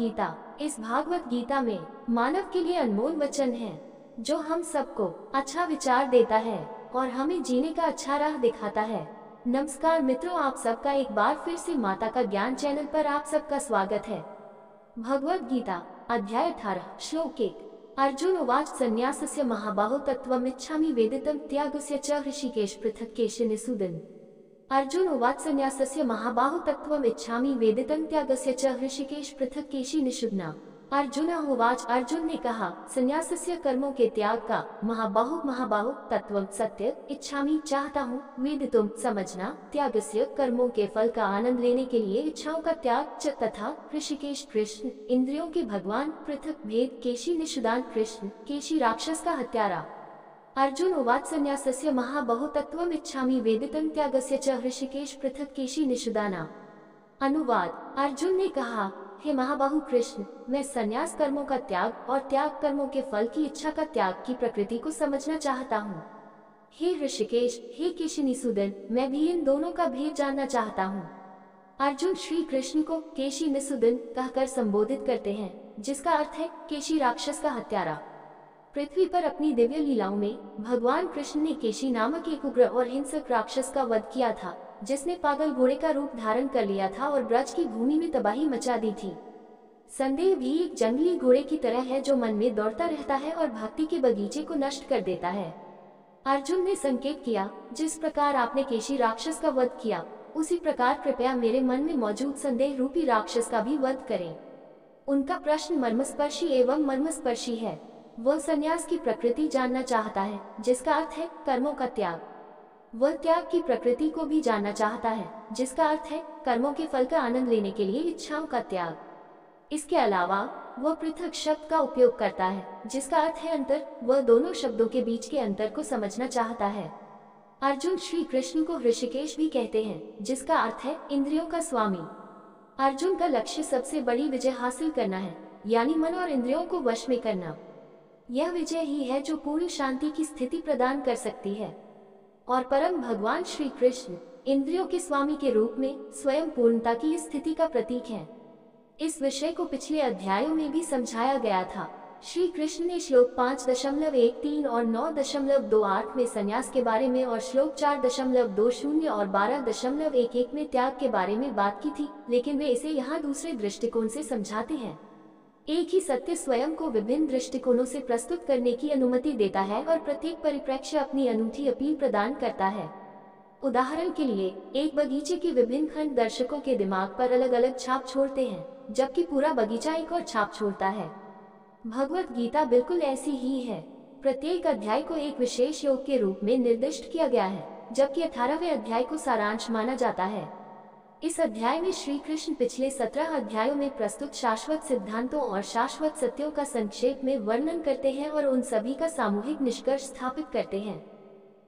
गीता। इस भागवत गीता में मानव के लिए अनमोल वचन है जो हम सबको अच्छा विचार देता है और हमें जीने का अच्छा राह दिखाता है। नमस्कार मित्रों, आप सबका एक बार फिर से माता का ज्ञान चैनल पर आप सबका स्वागत है। भगवत गीता अध्याय 18 श्लोक 1। अर्जुन उवाच संन्यासस्य महाबाहो तत्त्वमिच्छामि वेदितं त्यागस्य च ऋषिकेश पृथक् केशिनिषूदन। अर्जुन उवाच संन्यासस्य महाबाहो तत्त्वमिच्छामि वेदितं त्यागस्य च ऋषिकेश पृथक् केशिनिषूदन। अर्जुन उवाच, अर्जुन ने कहा, संन्यासस्य कर्मों के त्याग का, महाबाहो तत्व सत्य, इच्छामि चाहता हूँ, वेदितुम समझना, त्यागस्य कर्मों के फल का आनंद लेने के लिए इच्छाओं का त्याग, च तथा ऋषिकेश कृष्ण इंद्रियों के भगवान, पृथक भेद, केशी निषुदान कृष्ण केशी राक्षस का हत्यारा। अर्जुन उवाच संन्यासस्य महाबाहो तत्त्वमिच्छामि वेदितं त्यागस्य च ऋषिकेश पृथक् केशी निषुदाना। अनुवाद। अर्जुन ने कहा, हे महाबाहु कृष्ण, मैं संन्यास कर्मों का त्याग और त्याग कर्मों के फल की इच्छा का त्याग की प्रकृति को समझना चाहता हूँ। हे ऋषिकेश, हे केशिनिषूदन, मैं भी इन दोनों का भेद जानना चाहता हूँ। अर्जुन श्री कृष्ण को केशिनिषूदन कहकर संबोधित करते हैं, जिसका अर्थ है केशी राक्षस का हत्यारा। पृथ्वी पर अपनी दिव्य लीलाओं में भगवान कृष्ण ने केशी नामक एक उग्र और हिंसक राक्षस का वध किया था, जिसने पागल घोड़े का रूप धारण कर लिया था और ब्रज की भूमि में तबाही मचा दी थी। संदेह भी एक जंगली घोड़े की तरह है जो मन में दौड़ता रहता है और भक्ति के बगीचे को नष्ट कर देता है। अर्जुन ने संकेत किया, जिस प्रकार आपने केशी राक्षस का वध किया, उसी प्रकार कृपया मेरे मन में मौजूद संदेह रूपी राक्षस का भी वध करें। उनका प्रश्न मर्मस्पर्शी एवं मर्मस्पर्शी है। वह संन्यास की प्रकृति जानना चाहता है, जिसका अर्थ है कर्मों का त्याग। वह त्याग की प्रकृति को भी जानना चाहता है, जिसका अर्थ है कर्मों के फल का आनंद लेने के लिए इच्छाओं का त्याग। इसके अलावा वह पृथक शब्द का उपयोग करता है, जिसका अर्थ है अंतर। वह दोनों शब्दों के बीच के अंतर को समझना चाहता है। अर्जुन श्री कृष्ण को ऋषिकेश भी कहते हैं, जिसका अर्थ है इंद्रियों का स्वामी। अर्जुन का लक्ष्य सबसे बड़ी विजय हासिल करना है, यानी मन और इंद्रियों को वश में करना। यह विजय ही है जो पूर्ण शांति की स्थिति प्रदान कर सकती है। और परम भगवान श्री कृष्ण इंद्रियों के स्वामी के रूप में स्वयं पूर्णता की स्थिति का प्रतीक है। इस विषय को पिछले अध्यायों में भी समझाया गया था। श्री कृष्ण ने श्लोक 5.13 और 9.28 में संन्यास के बारे में और श्लोक 4.20 और 12.11 में त्याग के बारे में बात की थी, लेकिन वे इसे यहाँ दूसरे दृष्टिकोण से समझाते हैं। एक ही सत्य स्वयं को विभिन्न दृष्टिकोणों से प्रस्तुत करने की अनुमति देता है और प्रत्येक परिप्रेक्ष्य अपनी अनूठी अपील प्रदान करता है। उदाहरण के लिए, एक बगीचे के विभिन्न खंड दर्शकों के दिमाग पर अलग अलग छाप छोड़ते हैं, जबकि पूरा बगीचा एक और छाप छोड़ता है। भगवत गीता बिल्कुल ऐसी ही है। प्रत्येक अध्याय को एक विशेष योग के रूप में निर्दिष्ट किया गया है, जबकि 18वें अध्याय को सारांश माना जाता है। इस अध्याय में श्री कृष्ण पिछले 17 अध्यायों में प्रस्तुत शाश्वत सिद्धांतों और शाश्वत सत्यों का संक्षेप में वर्णन करते हैं और उन सभी का सामूहिक निष्कर्ष स्थापित करते हैं।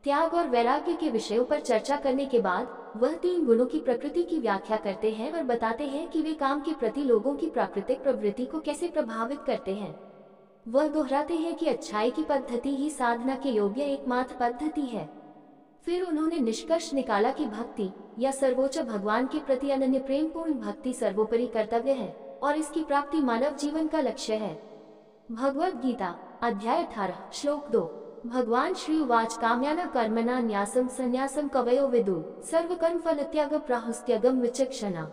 त्याग और वैराग्य के विषयों पर चर्चा करने के बाद वह 3 गुणों की प्रकृति की व्याख्या करते हैं और बताते हैं कि वे काम के प्रति लोगों की प्राकृतिक प्रवृत्ति को कैसे प्रभावित करते हैं। वह दोहराते हैं कि अच्छाई की पद्धति ही साधना के योग्य एकमात्र पद्धति है। फिर उन्होंने निष्कर्ष निकाला कि भक्ति या सर्वोच्च भगवान के प्रति अनन्य प्रेमपूर्ण भक्ति सर्वोपरि कर्तव्य है और इसकी प्राप्ति मानव जीवन का लक्ष्य है। भगवत गीता अध्याय 18 श्लोक 2। भगवान श्री उवाच काम्याना कर्मणा न्यासं संन्यासं कवयो विदु सर्वकर्म फल त्याग प्राहुस्त्यगम विचक्षणा।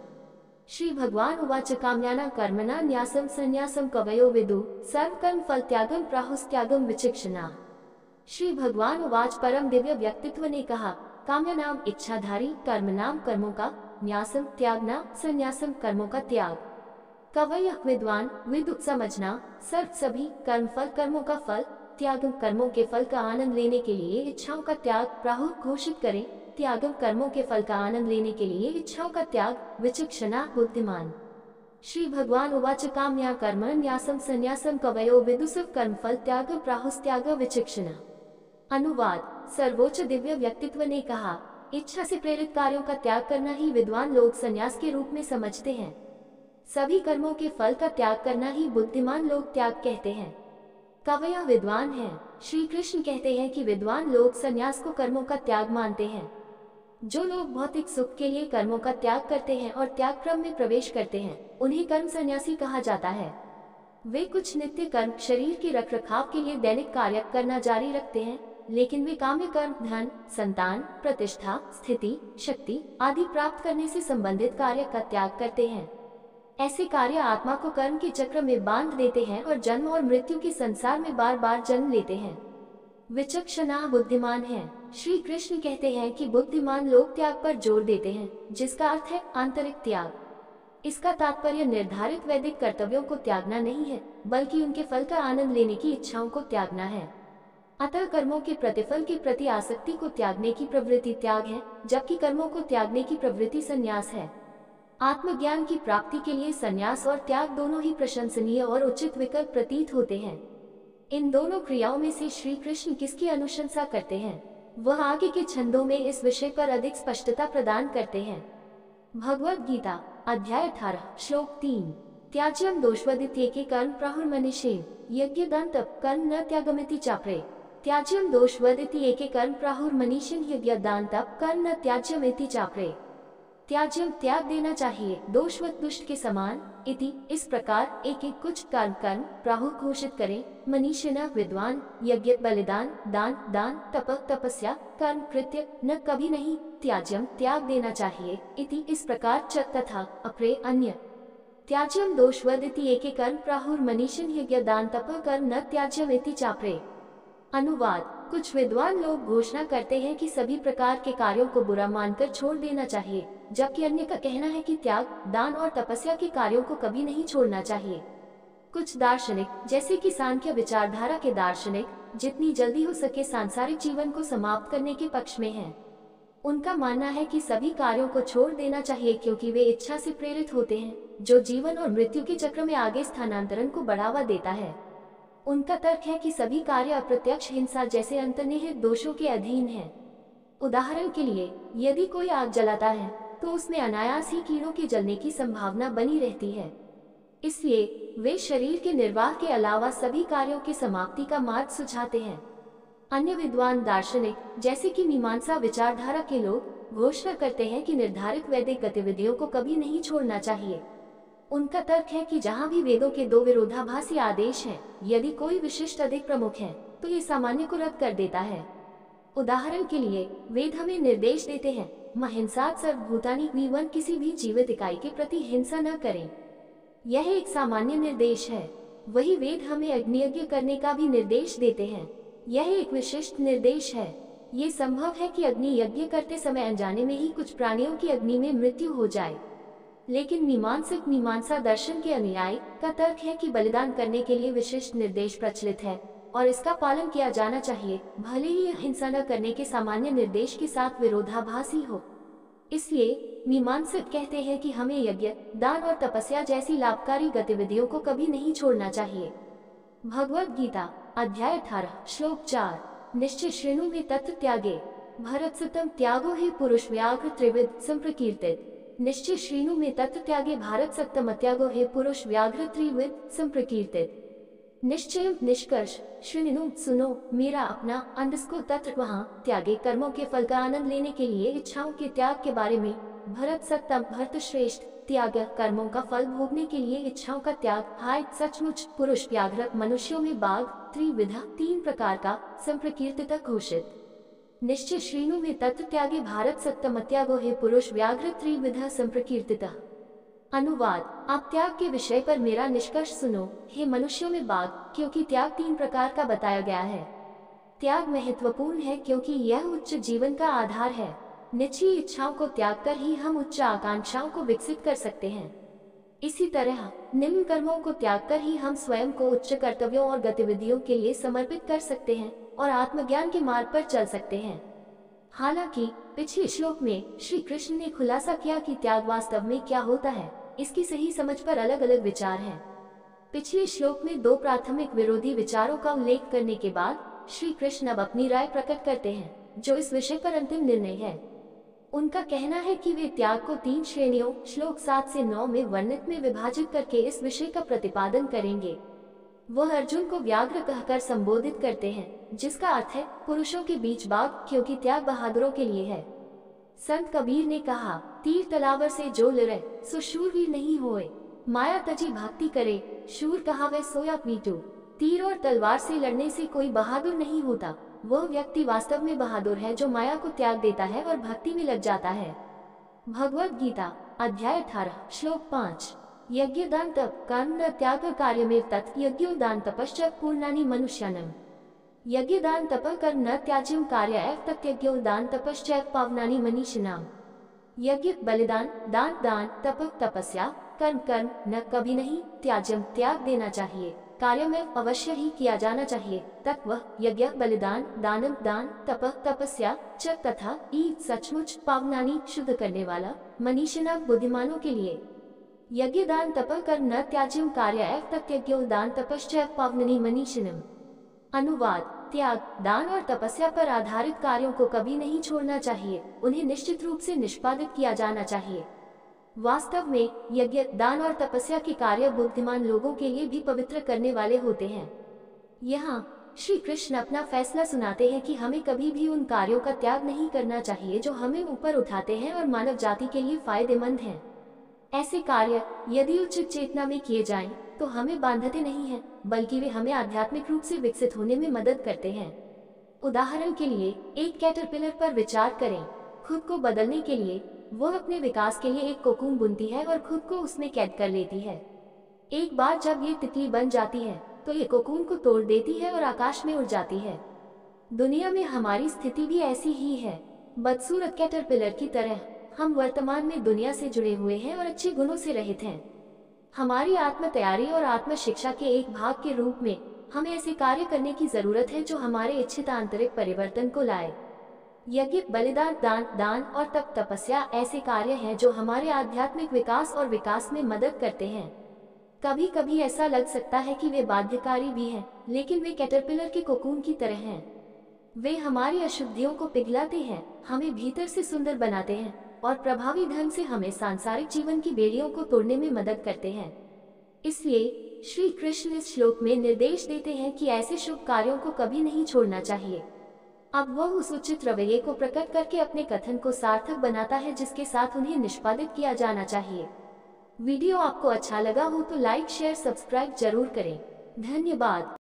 श्री भगवान उवाच काम्याना कर्मणा न्यासं संन्यासं कवयो विदु सर्वकर्म फल त्यागम प्राहुस्त्यगम विचक्षणा। श्री भगवान उवाच परम दिव्य व्यक्तित्व ने कहा, काम्य नाम इच्छाधारी, कर्म नाम कर्मों का, न्यासम त्याग नाम संन्यासम कर्मों का त्याग। कवय विद्वान, विदुत समझना, सर्व सभी, कर्म फल कर्मों का फल, त्यागम कर्मों के फल का आनंद लेने के लिए इच्छाओं का त्याग, प्राहुर घोषित करें, त्यागम कर्मों के फल का आनंद लेने के लिए इच्छाओं का त्याग, विचक्षणा बुद्धिमान। श्री भगवान उवाच काम्या कर्म न्यासम संन्यासम कवयो विदुः कर्म फल त्याग प्राहुस्त्याग विचक्षणा। अनुवाद। सर्वोच्च दिव्य व्यक्तित्व ने कहा, इच्छा से प्रेरित कार्यों का त्याग करना ही विद्वान लोग संन्यास के रूप में समझते हैं। सभी कर्मों के फल का त्याग करना ही बुद्धिमान लोग त्याग कहते हैं। कवय विद्वान हैं। श्री कृष्ण कहते हैं कि विद्वान लोग संन्यास को कर्मों का त्याग मानते हैं। जो लोग भौतिक सुख के लिए कर्मों का त्याग करते हैं और त्याग क्रम में प्रवेश करते हैं, उन्हें कर्म सन्यासी कहा जाता है। वे कुछ नित्य कर्म, शरीर के रखरखाव के लिए दैनिक कार्य करना जारी रखते हैं, लेकिन वे काम्य कर्म, धन, संतान, प्रतिष्ठा, स्थिति, शक्ति आदि प्राप्त करने से संबंधित कार्य का त्याग करते हैं। ऐसे कार्य आत्मा को कर्म के चक्र में बांध देते हैं और जन्म और मृत्यु के संसार में बार बार जन्म लेते हैं। विचक्षणा बुद्धिमान है। श्री कृष्ण कहते हैं कि बुद्धिमान लोग त्याग पर जोर देते हैं, जिसका अर्थ है आंतरिक त्याग। इसका तात्पर्य निर्धारित वैदिक कर्तव्यों को त्यागना नहीं है, बल्कि उनके फल का आनंद लेने की इच्छाओं को त्यागना है। अतः कर्मों के प्रतिफल के प्रति आसक्ति को त्यागने की प्रवृत्ति त्याग है, जबकि कर्मों को त्यागने की प्रवृत्ति संन्यास है। आत्मज्ञान की प्राप्ति के लिए संन्यास और त्याग दोनों ही प्रशंसनीय और उचित विकल्प प्रतीत होते हैं। इन दोनों क्रियाओं में से श्री कृष्ण किसकी अनुशंसा करते हैं, वह आगे के छंदों में इस विषय पर अधिक स्पष्टता प्रदान करते हैं। भगवद गीता अध्याय 18 श्लोक 3। त्याज्यम दोषवदित्येके कर्म प्राहुर्मनीषेण यज्ञदान तप कर्म न त्यागमिति चापरे। त्याज्यम दोषवदित्येके कर्म प्राहुर्मनीषेण यज्ञदान तप कर्म न त्याज्यमिति चापरे। त्याज्यम त्याग देना चाहिए, दोषवत दुष्ट के समान, इति इस प्रकार एक एक कुछ कर्म कर्म प्राहु घोषित करें, मनीषिण विद्वान, यज्ञ बलिदान, दान दान, तप तपस्या, कर्म कृत्य न कभी नहीं, त्याज्यम त्याग देना चाहिए, इति इस प्रकार च तथा अपरे अन्य। त्याज्यम दोषवदिति एके कर्म प्राहुर मनीषिण यज्ञ दान तप कर्म न त्याज्यम इति चापरे। अनुवाद। कुछ विद्वान लोग घोषणा करते हैं कि सभी प्रकार के कार्यों को बुरा मानकर छोड़ देना चाहिए, जबकि अन्य का कहना है कि त्याग, दान और तपस्या के कार्यों को कभी नहीं छोड़ना चाहिए। कुछ दार्शनिक, जैसे कि सांख्य विचारधारा के दार्शनिक, जितनी जल्दी हो सके सांसारिक जीवन को समाप्त करने के पक्ष में हैं। उनका मानना है कि सभी कार्यों को छोड़ देना चाहिए, क्योंकि वे इच्छा से प्रेरित होते हैं, जो जीवन और मृत्यु के चक्र में आगे स्थानांतरण को बढ़ावा देता है। उनका तर्क है कि सभी कार्य अप्रत्यक्ष हिंसा जैसे अंतर्निहित दोषों के अधीन हैं। उदाहरण के लिए, यदि कोई आग जलाता है तो उसमें अनायास ही कीड़ों के जलने की संभावना बनी रहती है। इसलिए वे शरीर के निर्वाह के अलावा सभी कार्यों की समाप्ति का मार्ग सुझाते हैं। अन्य विद्वान दार्शनिक, जैसे कि मीमांसा विचारधारा के लोग, घोषणा करते हैं कि निर्धारित वैदिक गतिविधियों को कभी नहीं छोड़ना चाहिए। उनका तर्क है कि जहाँ भी वेदों के दो विरोधाभासी आदेश हैं, यदि कोई विशिष्ट अधिक प्रमुख है तो ये सामान्य को रद्द कर देता है। उदाहरण के लिए, वेद हमें निर्देश देते हैं, महिंसात् सर्वभूतानि विवन, किसी भी जीवित इकाई के प्रति हिंसा न करें। यह एक सामान्य निर्देश है। वही वेद हमें अग्नियज्ञ करने का भी निर्देश देते हैं। यह एक विशिष्ट निर्देश है। ये संभव है कि अग्नि यज्ञ करते समय अनजाने में ही कुछ प्राणियों की अग्नि में मृत्यु हो जाए, लेकिन मीमांसा दर्शन के अनुयायी का तर्क है कि बलिदान करने के लिए विशिष्ट निर्देश प्रचलित है और इसका पालन किया जाना चाहिए, भले ही हिंसा न करने के सामान्य निर्देश के साथ विरोधाभासी हो। इसलिए मीमांसक कहते हैं कि हमें यज्ञ, दान और तपस्या जैसी लाभकारी गतिविधियों को कभी नहीं छोड़ना चाहिए। भगवद गीता अध्याय 18 श्लोक 4। निश्चय श्रेणु में तत्व त्यागे भरतसुतम त्यागो ही पुरुष व्याघ्र त्रिविध संप्रकीर्तित। निश्चय श्रेणु में तत्व त्यागे भारत सत्तम त्यागो हे पुरुष व्याघ्र त्रिविध संप्रकीर्तित। निश्चय निष्कर्ष, श्रेणु सुनो, मेरा अपना, अंडस्को तत्व वहाँ, त्यागे कर्मों के फल का आनंद लेने के लिए इच्छाओं के त्याग के बारे में, भरत सत्तम भरत श्रेष्ठ, त्याग कर्मों का फल भोगने के लिए इच्छाओं का त्याग, हाय सचमुच, पुरुष व्याघ्र मनुष्यों में बाघ, त्रिविधा तीन प्रकार का, संप्रकीर्तित घोषित। निश्चय श्रेणु में तत्व त्यागे भारत सत्तम त्यागो हे पुरुष व्याघ्र त्रिविधा संप्रकीर्तितः। अनुवाद। आप त्याग के विषय पर मेरा निष्कर्ष सुनो, हे मनुष्यों में बाघ, क्योंकि त्याग तीन प्रकार का बताया गया है। त्याग महत्वपूर्ण है क्योंकि यह उच्च जीवन का आधार है। निचली इच्छाओं को त्याग कर ही हम उच्च आकांक्षाओं को विकसित कर सकते हैं। इसी तरह निम्न कर्मों को त्याग कर ही हम स्वयं को उच्च कर्तव्यों और गतिविधियों के लिए समर्पित कर सकते हैं और आत्मज्ञान के मार्ग पर चल सकते हैं। हालांकि पिछले श्लोक में श्री कृष्ण ने खुलासा किया कि त्याग वास्तव में क्या होता है, इसकी सही समझ पर अलग अलग विचार हैं। पिछले श्लोक में दो प्राथमिक विरोधी विचारों का उल्लेख करने के बाद श्री कृष्ण अब अपनी राय प्रकट करते हैं, जो इस विषय पर अंतिम निर्णय है। उनका कहना है कि वे त्याग को तीन श्रेणियों श्लोक 7 से 9 में वर्णित में विभाजित करके इस विषय का प्रतिपादन करेंगे। वह अर्जुन को व्याघ्र कहकर संबोधित करते हैं, जिसका अर्थ है पुरुषों के बीच बाघ, क्योंकि त्याग बहादुरों के लिए है। संत कबीर ने कहा, तीर तलावर से जो लड़े सो शूरवीर नहीं होए। माया तजी भक्ति करे, शूर कहावे सोया पीटू। तीर और तलवार से लड़ने से कोई बहादुर नहीं होता। वह व्यक्ति वास्तव में बहादुर है जो माया को त्याग देता है और भक्ति में लग जाता है। भगवद गीता अध्याय 18 श्लोक 5। यज्ञ दान तप कर्म न त्याग कार्यमेव तत् यज्ञो दान तपश्च पूर्णानि मनुष्यानम्। यज्ञ दान तप कर्म न त्याज्यं कार्याय तत् यज्ञो दान तपश्च पावनानि मनीषिणाम्। यज्ञ बलिदान, दान तप तपस्या, कर्म न कभी नहीं, त्याज्यम त्याग देना चाहिए, कार्य में अवश्य ही किया जाना चाहिए, तत्व यज्ञ बलिदान दान तप तपस्या च तथा ई सचमुच पावनानी शुद्ध करने वाला, मनीषिना बुद्धिमानों के लिए। यज्ञ दान तप कर्म न त्याज्यम कार्याय तत् यज्ञो दान तपश्च पावनानि मनीषिणम्। अनुवाद, त्याग, दान और तपस्या पर आधारित कार्यों को कभी नहीं छोड़ना चाहिए, उन्हें निश्चित रूप से निष्पादित किया जाना चाहिए। वास्तव में यज्ञ दान और तपस्या के कार्य बुद्धिमान लोगों के लिए भी पवित्र करने वाले होते हैं। यहाँ श्री कृष्ण अपना फैसला सुनाते हैं कि हमें कभी भी उन कार्यों का त्याग नहीं करना चाहिए जो हमें ऊपर उठाते हैं और मानव जाति के लिए फायदेमंद हैं। ऐसे कार्य यदि उचित चेतना में किए जाएं, तो हमें बांधते नहीं हैं, बल्कि वे हमें आध्यात्मिक रूप से विकसित होने में मदद करते हैं। उदाहरण के लिए एक कैटरपिलर पर विचार करें। खुद को बदलने के लिए वह अपने विकास के लिए एक कोकून बुनती है और खुद को उसमें कैद कर लेती है। एक बार जब ये तितली बन जाती है तो ये कोकून को तोड़ देती है और आकाश में उड़ जाती है। दुनिया में हमारी स्थिति भी ऐसी ही है। बदसूरत कैटरपिलर की तरह हम वर्तमान में दुनिया से जुड़े हुए हैं और अच्छे गुणों से रहित हैं। हमारी आत्म तैयारी और आत्म शिक्षा के एक भाग के रूप में हमें ऐसे कार्य करने की जरूरत है जो हमारे इच्छित आंतरिक परिवर्तन को लाए। यज्ञ बलिदान दान और तप तपस्या ऐसे कार्य हैं जो हमारे आध्यात्मिक विकास और विकास में मदद करते हैं। कभी कभी ऐसा लग सकता है कि वे बाध्यकारी भी हैं, लेकिन वे कैटरपिलर के कोकून की तरह हैं। वे हमारी अशुद्धियों को पिघलाते हैं, हमें भीतर से सुंदर बनाते हैं और प्रभावी ढंग से हमें सांसारिक जीवन की बेड़ियों को तोड़ने में मदद करते हैं। इसलिए श्री कृष्ण इस श्लोक में निर्देश देते हैं कि ऐसे शुभ कार्यों को कभी नहीं छोड़ना चाहिए। अब वह उस उचित रवैये को प्रकट करके अपने कथन को सार्थक बनाता है जिसके साथ उन्हें निष्पादित किया जाना चाहिए। वीडियो आपको अच्छा लगा हो तो लाइक शेयर सब्सक्राइब जरूर करें। धन्यवाद।